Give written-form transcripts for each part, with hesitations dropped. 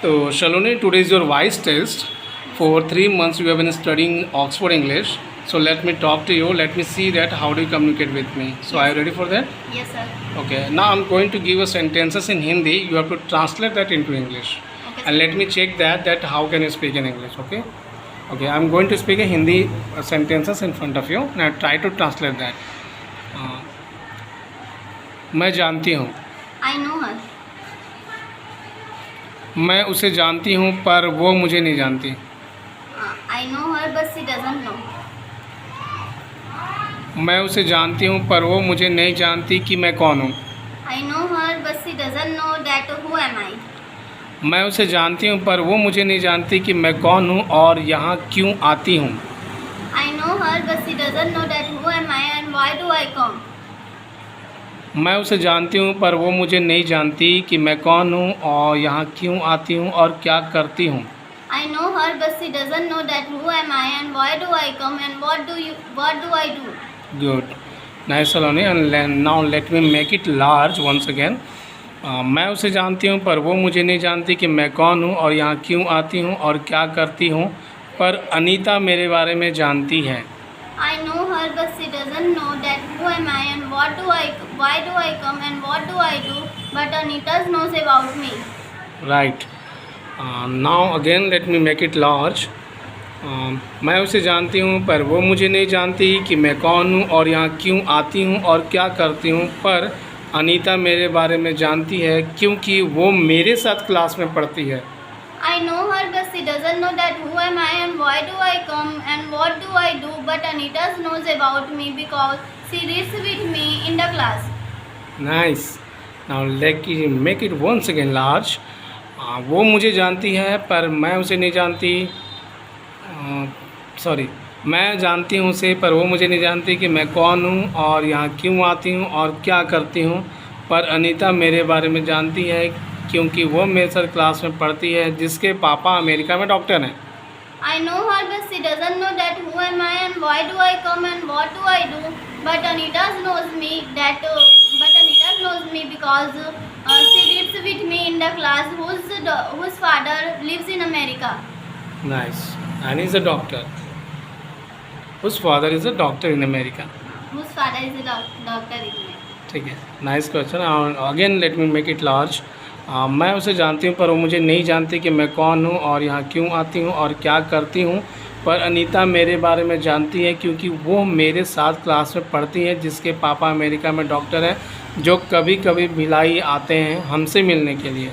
So, Shaloni, today is your voice test. For 3 months, you have been studying Oxford English. So, let me talk to you. Let me see that how do you communicate with me. So, are you ready for that? Yes, sir. Okay. Now, I'm going to give you sentences in Hindi. You have to translate that into English. Okay, And let me check that how can you speak in English. Okay. Okay. I'm going to speak a Hindi sentences in front of you. Now, try to translate that. मैं जानती हूँ. I know her. मैं उसे जानती हूँ पर वो मुझे नहीं जानती. I know her, but she doesn't know. मैं उसे जानती हूँ पर वो मुझे नहीं जानती कि मैं कौन हूँ. I know her, but she doesn't know that who am I. मैं उसे जानती हूँ पर वो मुझे नहीं जानती कि मैं कौन हूँ और यहाँ क्यों आती हूँ. I know her, but she doesn't know that who am I and why do I come. मैं उसे जानती हूँ पर वो मुझे नहीं जानती कि मैं कौन हूँ और यहाँ क्यों आती हूँ और क्या करती हूँ. I know her, but she doesn't know that who am I and why do I come and what do I do. Good. Nice, Saloni. And now let me make it large once again. मैं उसे जानती हूँ पर वो मुझे नहीं जानती कि मैं कौन हूँ और यहाँ क्यों आती हूँ और क्या करती हूँ, पर अनीता मेरे बारे में जानती है. I know her, but she doesn't know that who am I and why do I come and what do I do, but Anita knows about me. Right. Now again let me make it large. मैं उसे जानती हूँ पर वो मुझे नहीं जानती कि मैं कौन हूँ और यहाँ क्यों आती हूँ और क्या करती हूँ, पर अनीता मेरे बारे में जानती है क्योंकि वो मेरे साथ क्लास में पढ़ती है. I know her, but she doesn't know that who am I and why do I come and what do I do, but Anita knows about me because she reads with me in the class. Nice. Now let me make it once again large. वो मुझे जानती है पर मैं उसे नहीं जानती. मैं जानती हूँ उसे पर वो मुझे नहीं जानती कि मैं कौन हूँ और यहाँ क्यों आती हूँ और क्या करती हूँ, पर अनीता मेरे बारे में जानती है क्योंकि वो मेरे साथ क्लास में पढ़ती है जिसके पापा अमेरिका में डॉक्टर हैं. I know her, but she doesn't know that who am I and why do I come and what do I do, but Anita knows me because she reads with me in the class whose father lives in America. Nice. And he's a doctor. Whose father is a doctor in America. Whose father is a doctor in America. ठीक है. Nice question. Again let me make it large. मैं उसे जानती हूँ पर वो मुझे नहीं जानती कि मैं कौन हूँ और यहाँ क्यों आती हूँ और क्या करती हूँ, पर अनीता मेरे बारे में जानती है क्योंकि वो मेरे साथ क्लास में पढ़ती है जिसके पापा अमेरिका में डॉक्टर हैं, जो कभी कभी भिलाई आते हैं हमसे मिलने के लिए.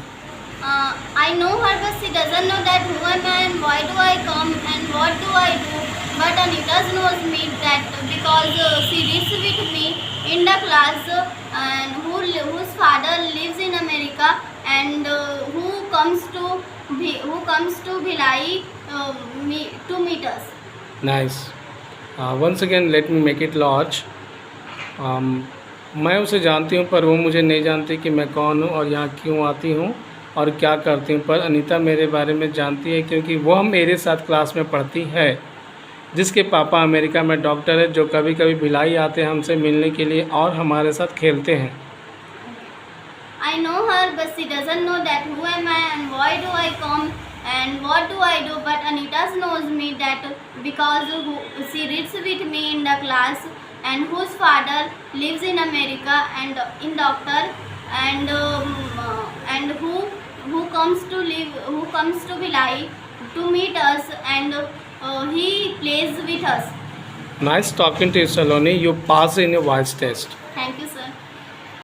I know her, but she doesn't know that who am I and why do I come and what do I do, but Anita knows me that because she reads with me in the class and whose father lives in America and who comes to Bhilai to meet us. Nice. Once again let me make it large. मैं उसे जानती हूँ पर वो मुझे नहीं जानती कि मैं कौन हूँ और यहाँ क्यों आती हूँ और क्या करती हूँ, पर अनीता मेरे बारे में जानती है क्योंकि वो मेरे साथ क्लास में पढ़ती है जिसके पापा अमेरिका में डॉक्टर है, जो कभी कभी भिलाई आते हैं हमसे मिलने के लिए और हमारे साथ खेलते हैं. I know her, but she doesn't know that who am I and why do I come and what do I do, but Anita knows me that because she reads with me in the class and whose father lives in America and in doctor and who comes to Bhilai to meet us and he plays with us. Nice talking to you, Saloni. You passed in your voice test. Thank you.